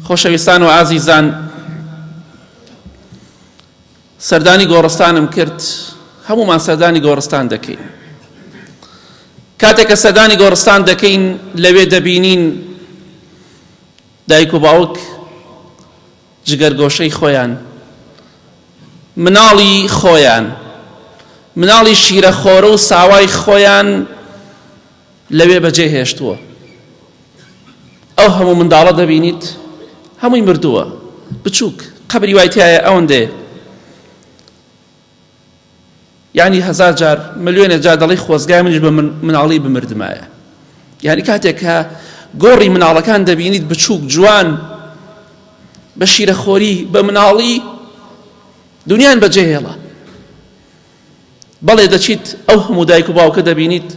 خۆشەویستان و ئازیزان، سەردانی گۆڕستانم کرد، هەمومان سەردانی گۆڕستان دەکەین. کاتێک کە سەردانی گۆڕستان دەکەین لەوێ دەبینین دایک و باوک جگەرگۆشەی خۆیان، مناڵی خۆیان، مناڵی شیرەخۆرە و ساوای خۆیان لەوێ بەجێ هێشتووە. ئەو هەموو منداڵە دەبینیت هەمووی مردووە، بچووک قەبری وای تایە ئەوەندێ، یعنی هەزار جار ملیۆنێ جار دەڵی خۆزگای منیش بە مناڵی بمردمایە. یعنی کاتێک کە گۆڕی مناڵەکان دەبینیت بچووک جوان بە شیرەخۆری بە مناڵی دنیان بەجێ هێڵە. بەڵێ دەچیت ئەو هەموو دایک و باوکە دەبینیت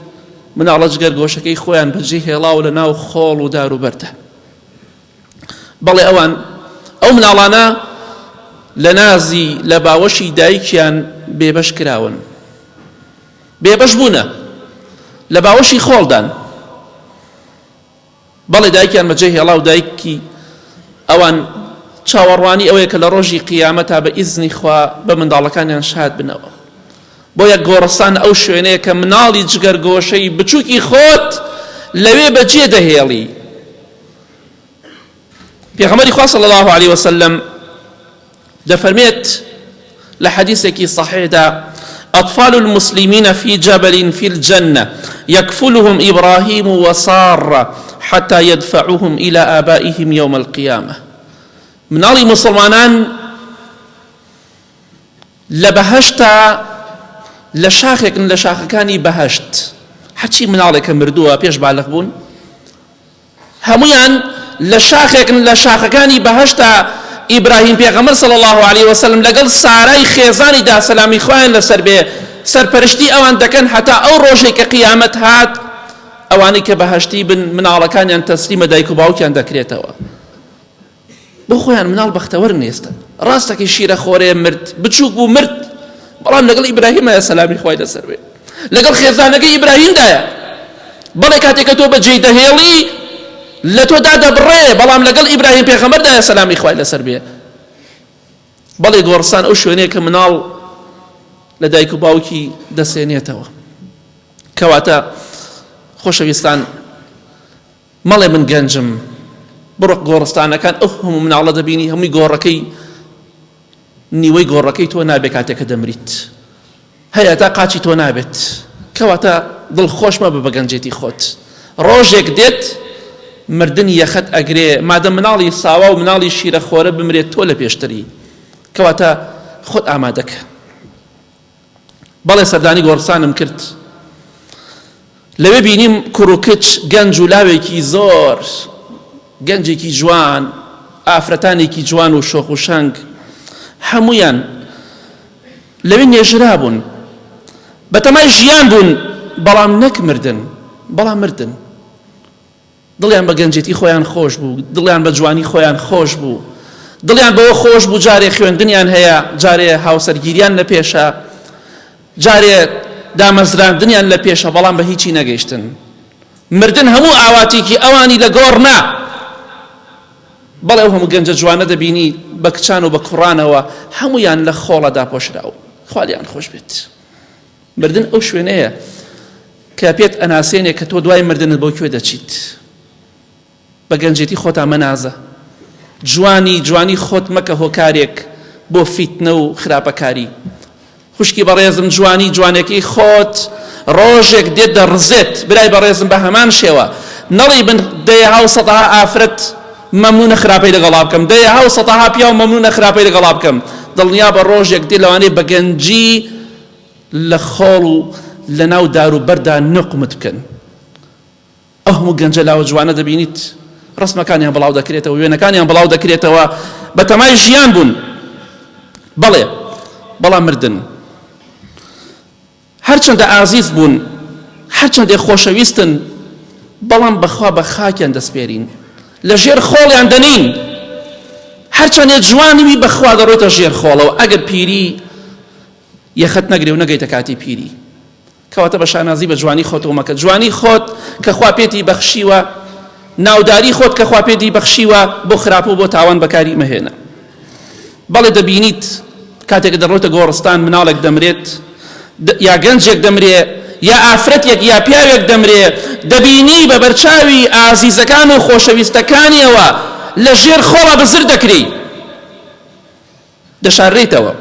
مناڵە جگەرگۆشەکەی خۆیان بەجێ هێڵاو لە ناو خۆڵ و دار و بەردە. بەڵێ ئەو مناڵانە لە نازی لە باوەشی دایکیان بێبەش کراون، بێبەش بوونە لە باوەشی خۆڵدان. بەڵێ دایکیان بەجێ هێڵا و دایکی ئەوان چاوەڕوانی ئەوەیە کە لە ڕۆژی قیامەتا بە ئیزنی خوا بە منداڵەکانیان شاد بنەوە. بۆیە گۆڕستان ئەو شوێنەیە کە مناڵی جگەرگۆشەی بچووکی خۆت لەوێ بەجێ دەهێڵی. پێغەمبەری خوا صلی الله عليه وسلم دەفەرمێت لە حەدیثێکی صحیحدا: أطفال المسلمين في جبل في الجنة يكفلهم إبراهيم وسارة حتى يدفعوهم إلى آبائهم يوم القيامة. مناڵی مسلمانان لە بەهەشتا لە شاخێکن لە شاخەکانی بەهەشت، هەرچی مناڵێکە مردووە پێش بالغ بوون، هەمویان لە شاخێکن لە شاخەکانی بەهەشتا ئیبراهیم پێغەمبەر صلی الله عليه وسلم لەگەڵ سارای خێزانیدا سەلامی خۆیان لەسەر بێ سەرپەرشتی ئەوان دەکەن هەتا ئەو ڕۆژێک کە قیامەت هات ئەوانەی کە بەهەشتی بن مناڵەکانیان تەسلیمە دایک و باوکیان دەکرێتەوە. بۆ خۆیان مناڵ بەختەوەر نێستن. ڕاستەکەی شیرەخۆرێ مرد، بچووک بوو مرد، بەڵام لەگەڵ ئیبراهیمە سەلامی خۆی لەسەر بێ، لەگەڵ خێزانەکەی ئیبراهیمدایە. بەڵێ کاتێک کە تۆ بەجێ دەهێڵی لە تۆدا دەبڕێ، بەڵام لەگەڵ ئیبراهیم پێغەمبەردایە سەلامی خۆی لەسەر بێ. بەڵێ گۆڕستان ئەو شوێنەیە کە مناڵ لە دایک و باوکی دەسێنێتەوە. کەواتە خۆشەویستان، مەڵێ من گەنجم، بڕۆ گۆڕستانەکان ئەو هەموو مناڵە دەبینی هەمووی گۆڕەکەی نیوەی گۆڕەکەی تۆ نابێت کاتێککە دەمریت، هەیە تا قاچی تۆ نابێت. کەواتە دڵخۆش مەبە بە گەنجێتی خۆت. ڕۆژێک دێت مردنی یەخەت ئەگرێ، مادەم مناڵی ساوا و مناڵی شیرەخۆرە بمرێت تۆ لە پێشتری. کەواتە خۆت ئامادەکە. بەڵێ سەردانی گۆڕستانم کرد، لەوێ بینیم کوڕ و کچ، گەنج و لاوێکی زۆر، گەنجێکی جوان، ئافرەتانێکی جوان و شۆخ و شەنگ، هەمویان لەوێ نێژرا بوون، بەتەمای ژیان بوون، بەڵام نەک مردن، بەڵام مردن. دڵیان بە گەنجێتی خۆیان خۆش بوو، دڵیان بە جوانی خۆیان خۆش بوو، دڵیان بەوە خۆش بوو جارێ خوێندنیان هەیە، جارێ هاوسەرگیریان لە پێشە، جارێ دامەزراندنیان لە پێشە، بەڵام بە هیچی نەگەیشتن. مردن هەموو ئاواتێکی ئەوانی لە گۆڕنا. بەڵێ ئەو هەموو گەنجە جوانە دەبینی بە کچان و بە کوڕانەوە هەمویان لە خۆڵەدا پۆشراو، خوالیان خۆش بێت. مردن ئەو شوێنەیە کە پێت ئەناسێنێ کە تۆ دوای مردنت بۆ کوێ دەچیت. بە گەنجێتی خۆتا مەنازە، جوانی خۆت مەکە هۆکارێک بۆ فیتنە و خراپەکاری. خوشکی بەڕێزم، جوانێکی خۆت ڕۆژێک دێت دەڕزێت. برای بەڕێزم، بە هەمان شێوە نەڵی بن دەیە هاو سەدەها ئافرەت مەمنونە خراپەی لەگەڵا بکەم، دەیە هاو سەدەها پیا و مەمنونە خراپەی لەگەڵا بکەم. دڵنیا بە ڕۆژێک دێت لەوانەیە بە گەنجی لە خۆڵ و لە ناو دار و بەردا نقمت بکەن. ئەو هەموو گەنجە لاوە جوانە دەبینیت ڕسمەکانیان بڵاو دەکرێتەوە، وێنەکانیان بڵاو دەکرێتەوە، بە تەمای ژیان بوون. بەڵێ بەڵام مردن. هەرچەندە ئازیز بوون، هەرچەندێ خۆشەویستن، بەڵام بەخوا بە خاکیان دەسپێرین، لە ژێر خۆڵیان دەنین. هەرچەندێ جوانیوی بەخوا دەڕۆیتە ژێر خۆڵەوە، ئەگەر پیری یەخەت نەگرێ و نەگەیتە کاتی پیری. کەواتە بە شانازی بە جوانی خۆتەوە مەکە. جوانی خۆت کە خوا پێتی بەخشیوە ناوداری خۆت کە خوا پێدی بەخشیوە بۆ خراپ و بۆ تاوان بەکاری مەهێنە. بەڵێ دەبینیت کاتێک دەڕۆیتە گۆڕستان مناڵێک دەمرێت یا گەنجێک دەمرێ یا ئافرەتێک یا پیاوێک دەمرێ، دەبینی بە بەرچاوی ئازیزەکان و خۆشەویستەکانیەوە لە ژێر خۆڵە بزر دەکری، دەشارڕێیتەوە.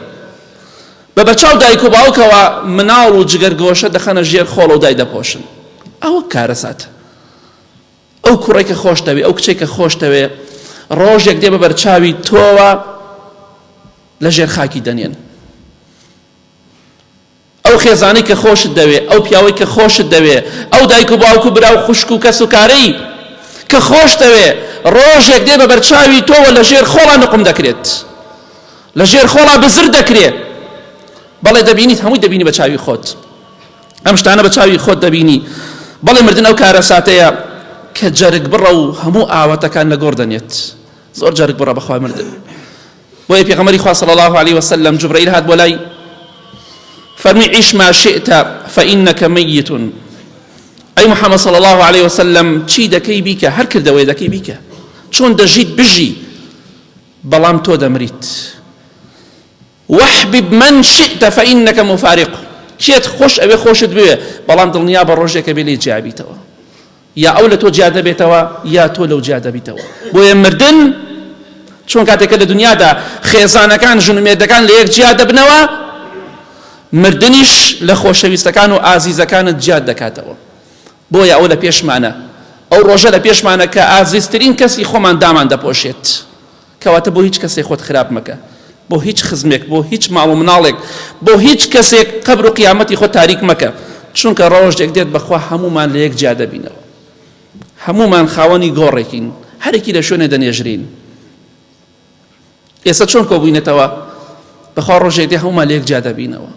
بە بەرچاو دایک و باوکەوە مناڵ و جگەرگۆشە دەخەنە ژێر خۆڵە و دای دەپۆشن. ئەوە کارەساتە. ئەو کوڕێکە خۆش دەوێ، ئەو کچێکە خۆش دەوێ، ڕۆژێک دێ بە بەرچاوی تۆوە لە ژێر خاکی دەنێن. ئەو خێزانەی کە خۆشت دەوێ، ئەو پیاوەی کە خۆشت دەوێ، ئەو دایک و باوک و برا و خوشک و کەس و کارەی کە خۆش دەوێ، ڕۆژێک دێ بە بەرچاوی تۆوە لە ژێر خۆڵا نقم دەکرێت، لە ژێر خۆڵا بزر دەکرێت. بەڵێ دەبینیت هەمووی دەبینی بە چاوی خۆت، ئەم شتانە بە چاوی خۆت دەبینی. بەڵێ مردن ئەو کارە ساتەیە کە جەرگ بڕە و هەموو ئاواتەکان لە گۆڕ دەنێت. زۆر جەرگ بڕە بەخوا مردن. بۆیە پێغەمبەری خوا صلی الله عليه وسلم جبرائیل هات بۆ لای فەرمی عیش ما شئت فإنك ميت. ئەی محەممەد صلی الله عليه وسلم چی دەکەی بیکە، هەر کردەوەی دەکەی بیکە، چۆن دەژیت بژی، بەڵام تۆ دەمریت. واحبب من شئت فإنك مفارق. کێت خۆش ئەوێ خۆشت بوێ، بەڵام دڵنیا بە ڕۆژێکە بێ لێ جیا بیتەوە، یا ئەو لە تۆ جیا دەبێتەوە یا تۆ لەو جیا دەبیتەوە. بۆیە مردن چۆن کاتێکە لە دنیادا خێزانەکان ژنومێردەکان لە یەک جیا دەبنەوە، مردنیش لە خۆشەویستەکان و ئازیزەکانت جیا دەکاتەوە. بۆیە ئەو لە پێشمانە، ئەو ڕۆژە لە پێشمانە کە ئازیزترین کەسی خۆمان دامان دەپۆشێت. کەواتە بۆ هیچ کەسێک خۆت خراپ مەکە، بۆ هیچ خزمێک، بۆ هیچ ماڵ و مناڵێک، بۆ هیچ کەسێک قەبر و قیامەتی خۆت تاریک مەکە، چونکە ڕۆژێک دێت بەخوا هەمومان لە یەک جیا دەبینەوە، هەمومان خاوەنی گۆڕێکین، هەرێکی لە شوێنێ دەنێژرین. ئێستا چۆن کۆبووینەتەوە؟ بەخوا ڕۆژێک دێ هەمومان لە یەک جیا دەبینەوە.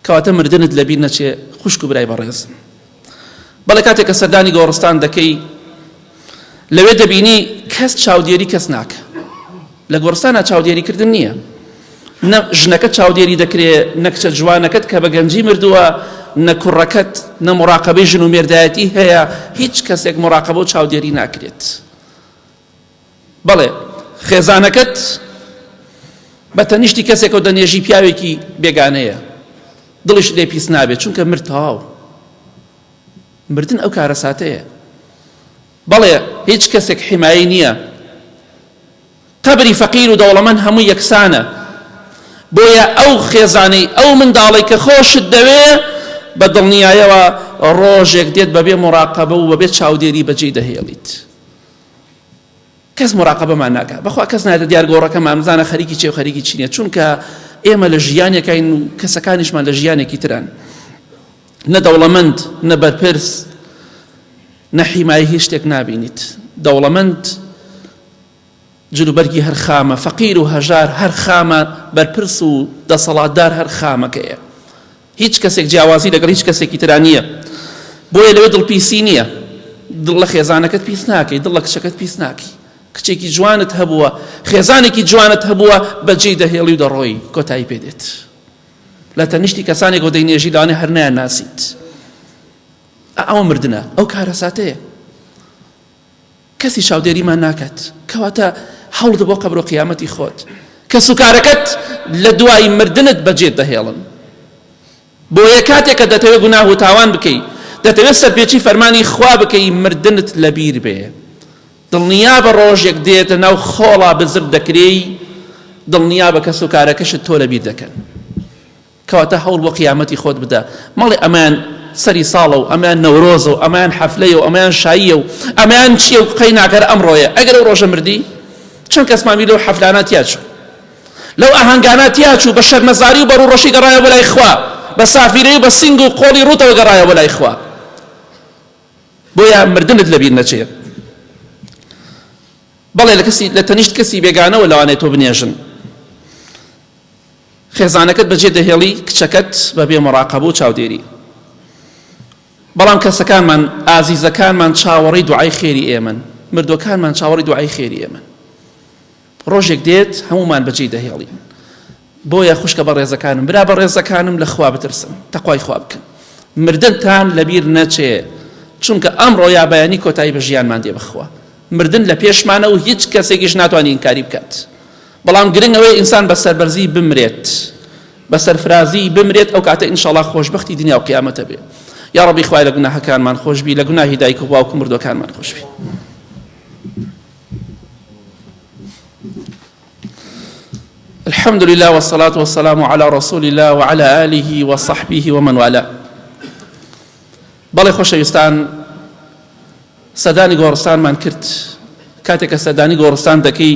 کەواتە مردنت لەبیر نەچێ خوشک و برای بەڕێزم. بەڵێ کاتێک کە سەردانی گۆڕستان دەکەی لەوێ دەبینی کەس چاودێری کەس ناکە. لە گۆڕستانە چاودێریکردن نییە، نە ژنەکەت چاودێری دەکرێت، نە کچە جوانەکەت کە بە گەنجی مردووە، نە کوڕەکەت، نە مراقبەی ژن و مێردایەتی هەیە، هیچ کەسێک مراقبە و چاودێری ناکرێت. بەڵێ خێزانەکەت بە تەنیشتی کەسێک و دەنێژی پیاوێکی بێگانەیە، دڵیش لێ پیس نابێت چونکە مرد تەواو. مردن ئەو کارە ساتەیە. بەڵێ هیچ کەسێک حیمایی نییە، قەبری فەقیر و دەوڵەمەند هەموو یەکسانە. بۆیە ئەو خێزانەی ئەو منداڵی کە خۆشت دەوێ بە دڵنیایەوە ڕۆژێک دێت بەبێ مراقبە و بەبێ چاودێری بەجێ دەهێڵیت. کەس مراقبەمان ناکات، بەخوا کەس نایەتە دیار گۆڕەکەمان بزانە خەریکی چێ و خەریکی چینە، چونکە ئێمە لە ژیانێکین و کەسەکانیشمان لە ژیانێکی ترن. نە دەوڵەمەند، نە بەرپرس، نە حیمایی هیچ شتێک نابینیت. دەوڵەمەند جلوبەرگی هەر خامە، فەقیر و هەژار هەر خامە، بەرپرس و دەسەڵاتدار هەر خامەکەیە. هیچ کەسێک جیاوازی لەگەڵ هیچ کەسێکی ترا نییە. بۆیە لەوێ دڵپیسی نییە، دڵ لە خێزانەکەت پیس ناکەی، دڵ لە کچەکەت پیس ناکەی. کچێکی جوانت هەبووە، خێزانێکی جوانت هەبووە، بەجێ دەهێڵی و دەڕۆی، کۆتایی پێدێت. لە تەنیشتی کەسانێک و دەینێژی لەوانێ هەر نایاناسیت. ئەوە مردنە، ئەو کارە ساتەیە. کەسی چاودێریمان ناکات، کەواتە هەوڵ بۆ قەبر و قیامەتی خۆت، کە سوکارەکەت لە دوای مردنت بەجێ دەهێڵن. بۆیە کاتێک کە دەتەوێت گوناه و تاوان بکەی، دەتەوێت سەرپێچی فەرمانی خوا بکەی، مردنت لەبیر بێ. دڵنیا بە ڕۆژێک دێتە ناو خۆڵا بزر دەکرێی، دڵنیا بە کە سوکارەکەشت تۆ لەبیر دەکەن. کەواتە هەوڵ بۆ قیامەتی خۆت بدە. مەڵێ ئەمان سەری ساڵە و ئەمان نەورۆزە و ئەمان حەفلەیە و ئەمان شاییە و ئەمان چییە و قەی ناکەر ئەمڕۆیە. ئەگەر ئەو ڕۆژە مردی چەند کەس مامی لەو حەفلانە تیا چوو، لەو ئاهەنگانە تیا چوو، بە شەرمەزاری و بەڕوڕەشی گەڕایە بۆ لای خوا، بە سافیرەی و بە سینگ و قۆڵی ڕوتەوە گەڕایە بۆ لای خوا. بۆیە مردنت لەبیر نەچێت. بەڵێ لە تەنیشت کەسی بێگانەوە لەوانێت تۆ بنێژن. خێزانەکەت بەجێ دەهێڵی، کچەکەت بەبێ مراقبە و چاودێری. بەڵام کەسەکانمان، ئازیزەکانمان چاوەڕێی دوعای خێری ئێمەن، مردوەکانمان چاوەڕێی دوعای خێری ئێمەن. ڕۆژێک دێت هەمومان بەجێ دەهێڵین. بۆیە خوشکە بە ڕێزەکانم، برا بە ڕێزەکانم، لە خوا بترسن، تەقوای خوا بکەن. مردنتان لەبیر نەچێ، چونکە ئەمڕۆ یا بەیانی کۆتایی بە ژیانمان دێ بخوا مردن لە پێشمانە و هیچ کەسێکیش ناتوانێت ئینکاری بکات بەڵام گرنگ ئەوەیە ئینسان بە سەربەرزی بمرێت بە سەرفرازی بمرێت ئەو کاتە ئینشاءڵڵا خۆشبەختی دنیا و قیامەتە بێ یا ڕەبی خوای لە گوناهەکانمان خۆشبی لە گوناهی دایک و باوک و مردوەکانمان خۆشبی الحمد لله والصلاة والسلام على رسول الله وعلى آله وصحبه ومن والاه بەڵێ خۆشەویستان سەدانی گۆڕستانمان کرد کاتێککە سەدانی گۆڕستان دەکەی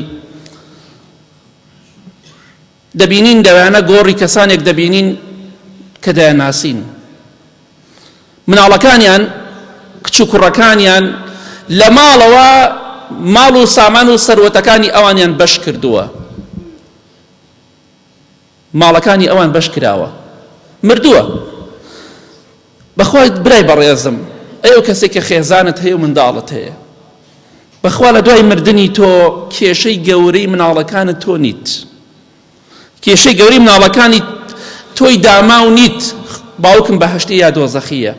دەبینین دەوانە گۆڕی کەسانێک دەبینین کە دەیاناسین مناڵەکانیان کچ و کوڕەکانیان لە ماڵەوە ماڵ و سامان و سەروەتەکانی ئەوانیان بەش کردووە ماڵەکانی ئەوان بەش کراوە مردووە بەخوای برای بەڕێزم ئەو کەسێک کە خێزانت هەیە و منداڵت هەیە بەخوا لە دوای مردنی تۆ کێشەی گەورەی مناڵەکانت تۆ نیت کێشەی گەورەی مناڵەکانی تۆی داما و نیت باوکم بەهەشتی یا دۆزەخیە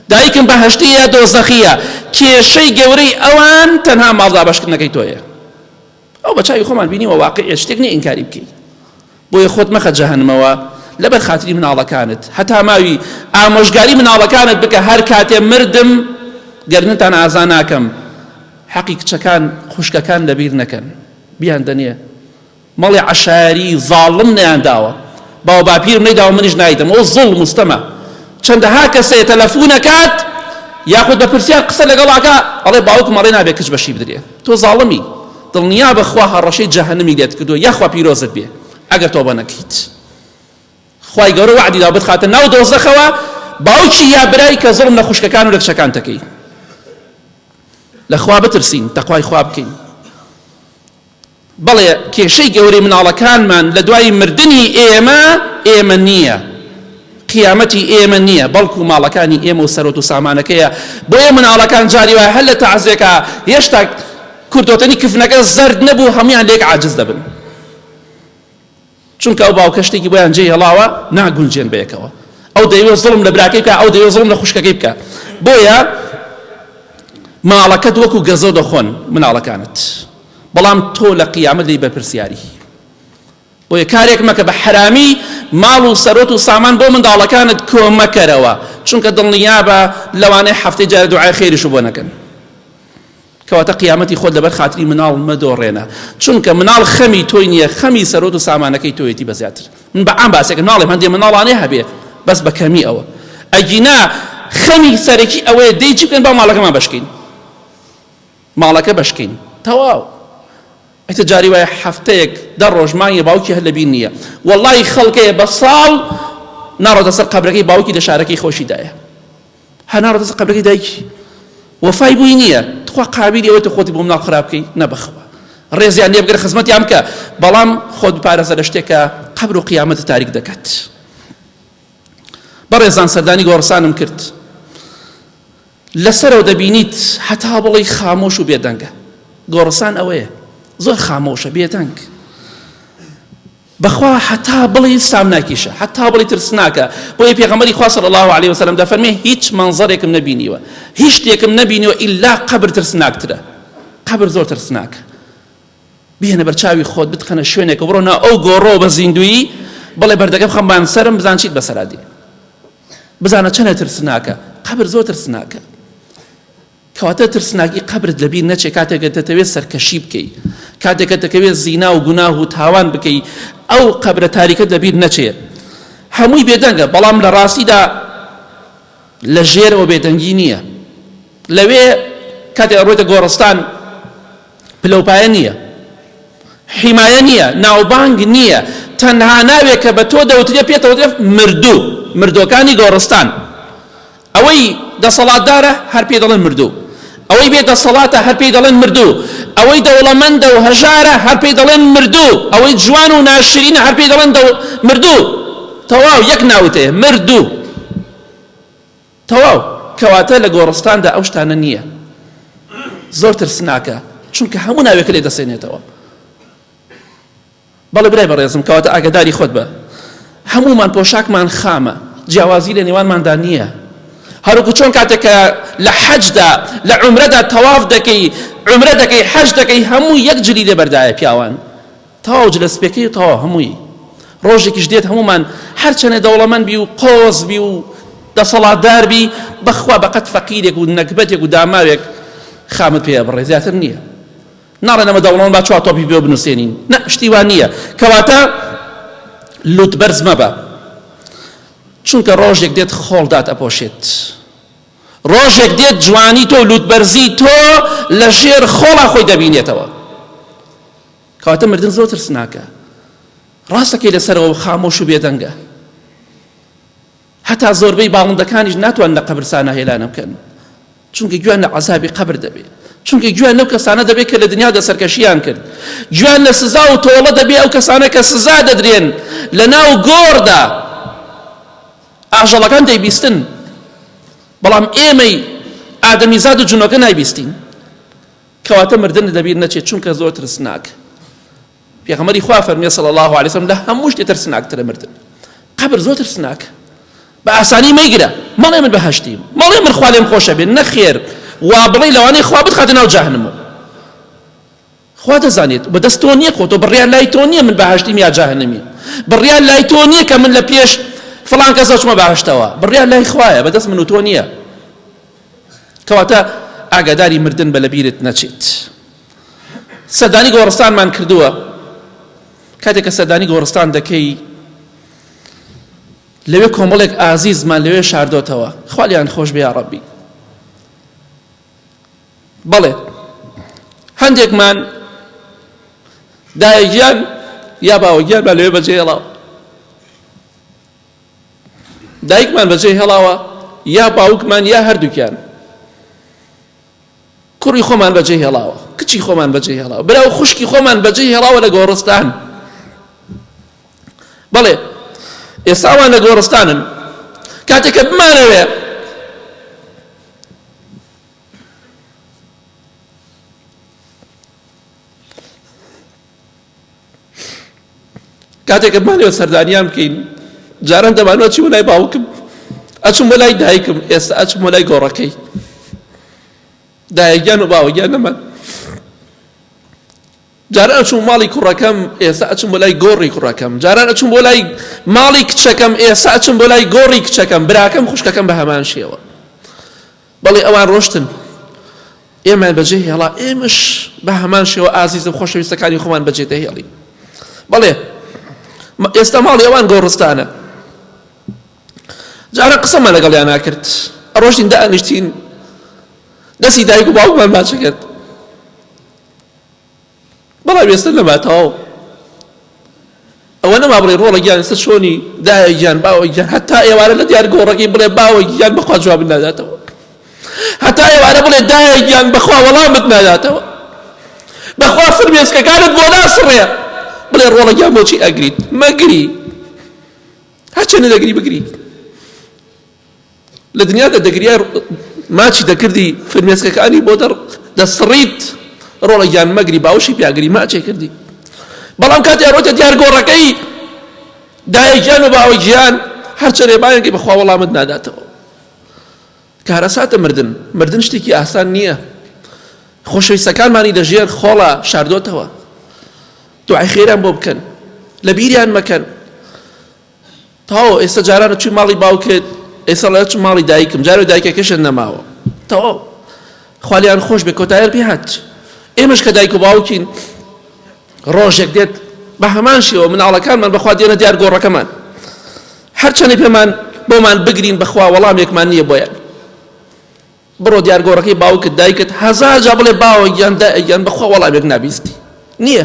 دایکم بەهەشتی یا دۆزەخیە کێشەی گەورەی ئەوان تەنها ماڵدا بەشکردنەکەی تۆیە ئەو بە چاوی خۆمان بینیوە واقعی شتێک نییە ئینکاری بکەی بۆیە خۆت مەخە جەهەنمەوە لەبەر خاتری مناڵەکانت هەتا ماوی ئامۆژگاری مناڵەکانت بکە هەر کاتێ مردم گەرنتان ئازا ناکەم حەقی کچەکان خوشکەکان لەبیر نەکەن بیان دەنێ مەڵی عەشاری زاڵم نەیانداوە باو باپیر نەیداوە منیش نایدەم ئەو زوڵم مستەمە چەندەها کەسێ تەلەفونەکات یاخود بە پرسیار قسە لەگەڵاکە ئەڵێ باوکم ئەڵێ نابێ کچ بەشی بدرێ تۆ زاڵمی دڵنیا بەخوا هەڕەشەی جەهەنەمی لێت کردووە یاخوا پیرۆزت بێ ئەگەر تۆ بە نەکەیت خوای گەورە وعدی دا بتخاتە ناو دۆزەخەوە باوکی یا برای کە زڵم لە خوشکەکان و لە کچەکان دەکەی لە خوا بترسین تەقوای خوا بکەین بەڵێ کێشەی گەورەی مناڵەکانمان لە دوای مردنی ئێمە نییە قیامەتی ئێمە نییە بەڵکو ماڵەکانی ئێمە و سەرۆت و سامانەکەیە بۆیە مناڵەکان جاری وایە هەر لە تەعزیەکە هێشتا کوردۆتەنی کفنەکە زەرد نەبوو هەمویان لێک عاجز دەبن چونکە ئەو باوکە شتێکی بۆیان جێ هێڵاوە ناگونجێن بەیەکەوە ئەو دەیوێت زڵم لە براکەی بکە ئەو دەیوێت زڵم لە خوشکەکەی بکە بۆیە ماڵەکەت وەکو گەزۆ دەخۆن مناڵەکانت بەڵام تۆ لە قیامەت دەی بەرپرسیاری بۆیە کارێک مەکە بە حرامی ماڵ و سەرۆت و سامان بۆ منداڵەکانت کۆمەکەرەوە چونکە دڵنیا بە لەوانەیە هەفتەی جارە دوعای خێریش بۆ نەکەن کەواتە قیامەتی خۆت لەبەر خاتری مناڵ مەدۆڕێنە چونکە مناڵ خەمی تۆی نییە خەمی سەرۆت و سامانەکەی تۆیەتی بەزیاتر من بە عام باسێکم ناڵێم هەندێک مناڵانەیە هەبێ بەس بە کەمی ئەوە ئەگینا خەمی سەرەکی ئەوەیە دەی چی بکەن با ماڵەکەمان بەشکەین ماڵەکە بەشکەین تەواو ئەیتە جاری وایە هەفتەیەک دە ڕۆژ مانگی باوکی هەر لەبیر نییە وەڵڵی خەڵکەیە بە ساڵ ناڕۆتە سەر قەبرەکەی باوکی لە شارەکەی خۆشیدایە هەر ناڕۆتە سەر قەبرەکەی دایکی وەفای بووی نییە تخوا قابلی ئەوەی تۆ خۆتی بۆ مناڵ خراپ بکەی نەبەخوا ڕێزیان لێ بگرە خزمەتیان بکە بەڵام خۆت بپارێزە لە شتێکە قەبر و قیامەت تاریک دەکات بەڕێزان سەردانی گۆڕستانم کرد لەسەرەوە دەبینیت هەتا بڵی خامۆش و بێدەنگە گۆڕستان ئەوەیە زۆر خامۆشە بێدەنگ بەخوا هەتا بڵی سام ناکیشە هەتا بڵی ترسناکە بۆیە پێغەمبەری خوا صلی الله علیه وسلم دەفەرمێ هیچ منظەرێکم نەبینیوە هیچ شتێکم نەبینیوە ئیلا قەبر ترسناکترە قەبر زۆر ترسناکە بێنە بەرچاوی خۆت بتخەنە شوێنێکە بڕۆ نا ئەو گۆڕۆ بە زیندویی بڵێ بەردەکەم خەمبان سەرم بزان چیت بەسەرا دێ بزانە چەنە ترسناکە قەبر زۆر ترسناکە کەواتە ترسناکی قەبرت لەبیر نەچێ کاتێکە دەتەوێت سەرکەشی بکەی کاتێکە دەتەوێت زینا و گوناه و تاوان بکەی ئەو قەبرە تاریکە لەبیر نەچێ هەمووی بێدەنگە بەڵام لە ڕاستیدا لە ژێرەوە بێدەنگی نییە لەوێ کاتێک ڕۆیتە گۆڕستان پلەپایە نییە حیمایە نییە ناوبانگ نییە تەنها ناوێت کە بە تۆ دەوترێ پێتەوە مردوەکانی گۆڕستان ئەوەی دەسەڵاتدارە هەر پێی دەڵێن مردوو ئەوەی بێدەسەڵاتە هەر پێی دەڵێن مردوو ئەوەی دەوڵەمەندە و هەژارە هەر پێی دەڵێن مردوو ئەوەی جوان و ناشرینە هەر پێی دەڵێن مردوو تەواو یەک ناوتەیە مردوو تەواو کەواتە لە گۆڕستاندا ئەو شتانە نییە زۆر ترسناکە چونکە هەموو ناوێکە لێ دەسێنێتەوە بەڵێ برای بەڕێزم کەواتە ئاگاداری خۆت بە هەمومان پۆشاکمان خامە جیاوازی لە نێوانماندا نییە هەروکو چۆن کاتێککە لە حەجدا لە عومرەدا تەواف دەکەی عومرە دەکەی حەج دەکەی هەموو یەک جلی لێبەردایە پیاوان تەواو جلەسپێکەی و تەواو هەمووی ڕۆژێکیش دێت هەمومان هەرچەنێ دەوڵەمەند بی و قۆز بی و دەسەڵاتدار بی بەخوا بەقەت فەقیرێک و نەکبەتێک و داماوێک خامت پێ بڕێ زیاتر نییە ناڵێ نەمە دەوڵەمەند با چوار تۆپی پێ بنووسێنین نە شتیوان نییە کەواتە لوت بەرز مەبە چونکە ڕۆژێک دێت خۆڵدات ئەپۆشێت ڕۆژێک دێت جوانی تۆ لوتبەرزی تۆ لە ژێر خۆڵا خۆی دەبینێتەوە کەواتە مردن زۆر ترسناکە ڕاستەکەی لەسەرەوە خامۆش و بێدەنگە هەتا زۆربەی باڵندەکانیش ناتوان لە قەبرستانە هێلانە بکەن چونکە گویان لە عەزابی قەبر دەبێت چونکە گویان لەو کەسانە دەبێت کە لە دنیادا سەرکەشیان کرد گویان لە سزا و تۆڵە دەبێت ئەو کەسانە کە سزا دەدرێن لە ناو گۆڕدا ئاژەڵەکان دەیبیستن بەڵام ئێمەی ئادەمیزاد و جونۆکە نایبیستین کەواتە مردن دەبیر نەچێت چونکە زۆر ترسناک پێغەمبەری خوا فەرمێ صلی الله علیه وسلم لە هەموو شتێ ترسناکترە مردن قەبر زۆر ترسناک بە ئاسانی مەیگرە مەڵێ من بەهەشتیم مەڵێ من خوا لێم خۆشە بێت نەخێر وا بڵێ لەوانەیە خوا بتخاتە ناو جەهەنەمەوە خوا دەزانێت بەدەست تۆ نییە خۆ تۆ بڕیار لای تۆ نییە من بەهەشتیم یا جەهەنەمی بڕیار لای تۆ نییە کە من لە پێش فڵان کەسە چمە بەهەشتەوە بڕیار لای خوایە بەدەست من و تۆ نییە کەواتە ئاگاداری مردن بە لەبیرت نەچێت سەردانی گۆڕستانمان کردووە کاتێک کە سەردانی گۆڕستان دەکەی لەوێ کۆمەڵێک ئازیزمان لەوێ شاردۆتەوە خوا لیان خۆش بێ یا ڕەبی بەڵێ هەندێکمان دایەگیان یا باوەگیانمان لەوێ بەجێ هێڵاوە دایکمان بەجێ هێڵاوە یا باوکمان یا هەردووکیان کوڕی خۆمان بەجێ هێڵاوە کچی خۆمان بەجێ هێڵاوە براو خوشکی خۆمان بەجێ هێڵاوە لە گۆڕستان بەڵێ ئێستاوان لە گۆڕستانن کاتێککە بمانەوێ کاتێککە بمانەوە سەردانیان بکەین جاران دەمانەوە چی بۆ لای باوکم ئەچم بۆ لای دایکم ئێستا ئەچم بۆ لای گۆڕەکەی دایەگیان و باوەگیان نەمان جاران ئەچم ماڵی کوڕەکەم ئێستا ئەچم بۆ لای گۆڕی کوڕەکەم جاران ئەچم بۆ لای ماڵی کچەکەم ئێستا ئەچم بۆ لای گۆڕی کچەکەم براکەم خوشکەکەم بە هەمان شێوە بەڵێ ئەوان ڕۆشتن ئێمان بەجێ هێڵا ئێمەش بە هەمان شێوە ئازیز و خۆشەویستەکانی خۆمان بەجێ دەهێڵین بەڵێ ئێستا ماڵی ئەوان گۆڕستانە جاران قسەمان لەگەڵیان ناکرد ئەڕۆشتین دائەنیشتین دەستی دایک و باوکمان باچە کرد بەڵام ئێستا نەماتەوە ئەوە نەما بڵێ ڕۆڵەگیان ئێستا چۆنی دایەگیان باوەگیان هەتا ئێوارە لە دیار گۆڕەکەی بڵێ باوەگیان بەخوا جوابت ناداتەوە هەتا ئێوارە بڵێ دایەگیان بەخوا وەڵامت ناداتەوە بەخوا فرمێسکەکانت بۆ ناسڕێ بڵێ ڕۆڵەگیان بۆچی ئەگریت مەگری هەرچەنە دەگری بگریت لە دنیادا دەگریای ماچی دەکردی فرمێسکەکانی بۆ دەسڕیت ڕۆڵەگیان مەگری باوشی پیاگری ماچێ کردی بەڵام کاتی ئەڕۆتە دیار گۆڕەکەی دایەگیان و باوەگیان هەرچە رێبایەکی بەخوا وەڵامت ناداتەوە کارەساتە مردن شتێکی ئاسان نییە خۆشەویستەکانمانی لەژێر خۆڵە شاردۆتەوە دوعای خێران بۆ بکەن لە بیریان مەکەن تەواو ئێستا جارانە چووی ماڵی باوکت ئێستا لە چوو ماڵی دایکم جارە دایکەکەشت نەماوە تەواو خوا لیان خۆش بێ کۆتاییەر پێ هات ئێمەش کە دایک و باوکین ڕۆژێک دێت بە هەمان شێوە مناڵەکانمان بەخوا دێنە دیار گۆڕەکەمان هەرچەندە پێمان بۆمان بگرین بەخوا وەڵامێکمان نییە بۆیان بڕۆ دیار گۆڕەکەی باوکت دایکت هەزار جا بڵێ باوەگیان دایەگیان بەخوا وەڵامێک نابیستی نییە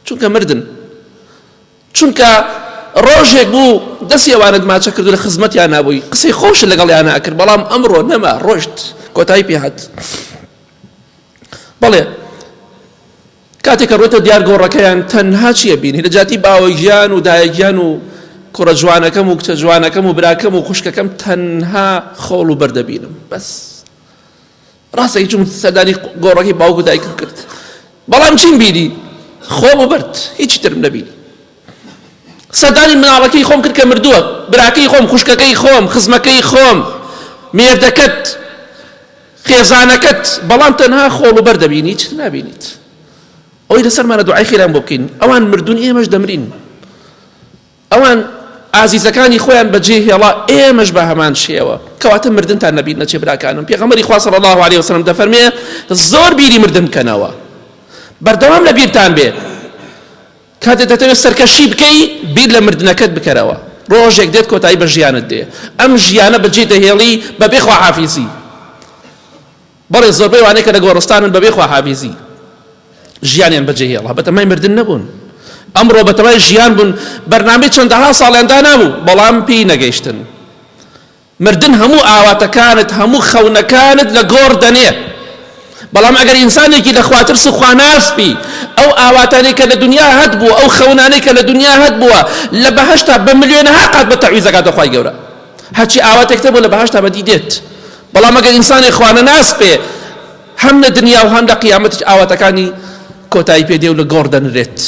چونکە مردن چونکە ڕۆژێک بوو دەستی ئەوانت ماچە کردو لە خزمەتیان نابووی قسەی خۆش لەگەڵیان ناکرد بەڵام ئەمڕۆ نەما ڕۆژت کۆتایی پێ هات بەڵێ کاتێککە ڕۆیتە دیار گۆڕەکەیان تەنها چییە بینی لە جاتی باوەگیان و دایەگیان و کوڕە جوانەکەم و کچە جوانەکەم و براکەم و خوشکەکەم تەنها خۆڵ و بەردەبینم بەس ڕاستە هیچم سەردانی گۆڕەکەی باوک و دایکم کرد بەڵام چیم بینی خۆم و بەرد هیچی ترم نەبینی سەردانی مناڵەکەی خۆم کرد کە مردووە براکەی خۆم خوشکەکەی خۆم خزمەکەی خۆم مێردەکەت خێزانەکەت، بەڵام تەنها خۆڵ و بەر دەبینی، چ نابینیت. ئەوەی لەسەرمانە دوعای خێران بۆ بکەین. ئەوان مردون، ئێمەش دەمرین. ئەوان ئازیزەکانی خۆیان بەجێ هێڵا، ئێمەش بە هەمان شێوە. کەواتە مردنتان نەبین نەچێ براکانم. پێغەمبەری خوا صلی الله علیه وسلم دەفەرمێ زۆر بیری مردن بکەنەوە، بەردەوام لە بیرتان بێ. کاتێک دەتەوێت سەرکەشی بکەی، بیر لە مردنەکەت بکەرەوە. ڕۆژێک دێت کۆتایی بە ژیانت دێ. ئەم ژیانە بەجێ دەهێڵی بەبێ خواحافیزی. بەڵێ زۆربەی وانەیە کە لە گۆڕستانن بەبێ خواحافیزی ژیانیان بەجێ هێڵا، بەتەمای مردن نەبوون. ئەمڕۆ بەتەمای ژیان بوون، بەرنامەی چەندەها ساڵیاندا نابوو، بەڵام پێی نەگەیشتن. مردن هەموو ئاواتەکانت، هەموو خەونەکانت لە گۆڕ دەنێ. بەڵام ئەگەر ئینسانێکی لە خواترس و خواناسبی، ئەو ئاواتانەی کە لە دنیا هەت بووە، ئەو خەونانەی کە لە دنیا هەت بووە، لە بەهەشتا بە ملیۆنەها قات بە تەعویزەکاتە خوای گەورە. هەرچی ئاواتێکتە بوو لە بەهەشتا بەدی دێت. بەڵام ئەگەر ئینسانی خوانە ناسبێ، هەم لە دنیا و هەم لە قیامەتش ئاواتەکانی کۆتایی پێدێ و لە گۆڕ دەنرێت.